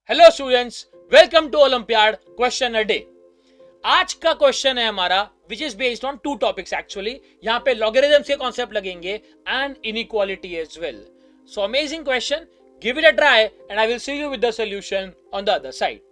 Hello students, welcome to olympiad question a day. आज का question है हमारा which is based on two topics actually. यहां पे लॉगरिथम्स के कॉन्सेप्ट लगेंगे and inequality as well. So amazing question, give it a try and I will see you with the solution on the other side.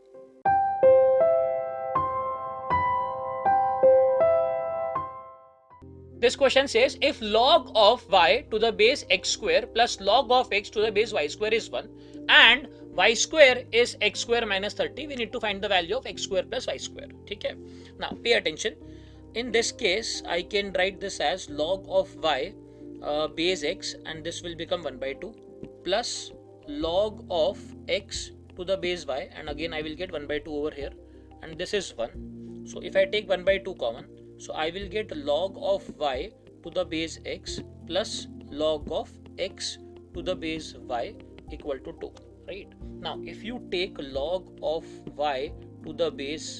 This question says if log of y to the base x square plus log of x to the base y square is 1 and y square is x square minus 30, we need to find the value of x square plus y square. ठीक है, now pay attention. In this case I can write this as log of y base x and this will become 1 by 2 plus log of x to the base y, and again I will get 1 by 2 over here, and this is 1. So if I take 1 by 2 common, so I will get log of y to the base x plus log of x to the base y equal to 2, right? Now if you take log of y to the base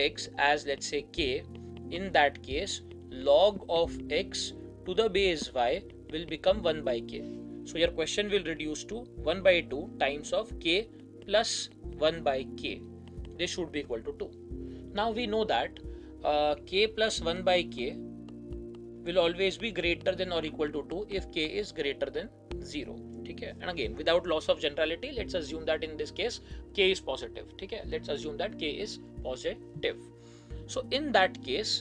x as, let's say, k, in that case log of x to the base y will become 1 by k. So your question will reduce to 1 by 2 times of k plus 1 by k. This should be equal to 2. Now we know that k plus 1 by k will always be greater than or equal to 2 if k is greater than 0. ठीक है, and again without loss of generality, let's assume that in this case k is positive. ठीक है, let's assume that k is positive. So in that case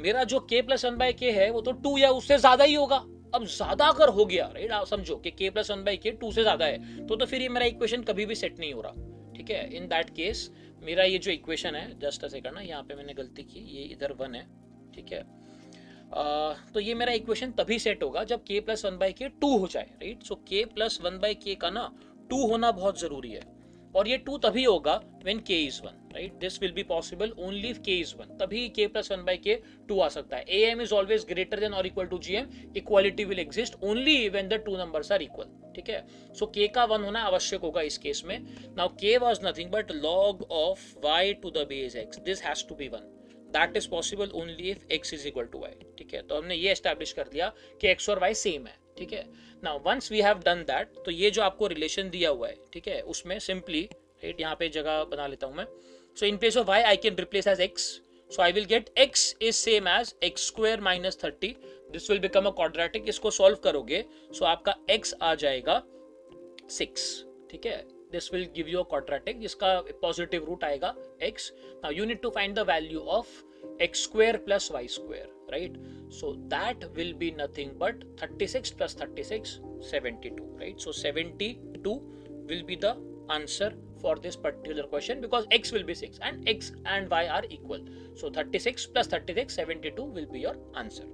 मेरा जो k plus 1 by k है वो तो 2 या उससे ज्यादा ही होगा. अब ज्यादा अगर हो गया, राइट, आप समझो कि k plus 1 by k 2 से ज्यादा है तो फिर ये मेरा इक्वेशन कभी भी सेट नहीं हो रहा. ठीक है, इन दैट केस मेरा ये जो इक्वेशन है, जस्ट अ सेकंड ना, यहाँ पे मैंने गलती की, ये इधर 1 है. ठीक है, तो ये मेरा इक्वेशन तभी सेट होगा जब k प्लस 1 बाई के 2 हो जाए, right. So k plus 1 by के का ना 2 होना बहुत जरूरी है, और ये 2 तभी होगा when k is 1, right? This will be possible only if k is 1. तभी k plus 1 by k 2 आ सकता है. am is always greater than or equal to gm. Equality will exist only when the two numbers are equal. ठीक है, so k का 1 होना आवश्यक होगा इस केस में. Now k was nothing but log of y to the base x. This has to be 1. That is possible only if x is equal to y. ठीक है, तो हमने ये एस्टैब्लिश कर दिया कि x और y सेम है. ठीक है, now once we have done that, तो ये जो आपको रिलेशन दिया हुआ है, ठीक है, उसमें सिंपली, राइट, यहाँ पे जगह बना लेता हूं मैं. So in place of y I can replace as x. So I will get x is same as x square minus 30. This will become a quadratic. इसको सॉल्व करोगे सो आपका x आ जाएगा 6. ठीक है, this will give you a quadratic जिसका positive root आएगा x. now you need to find the value of x square plus y square, right? so that will be nothing but 36 plus 36, 72, right? so 72 will be the answer for this particular question because x will be 6 and x and y are equal. so 36 plus 36, 72 will be your answer.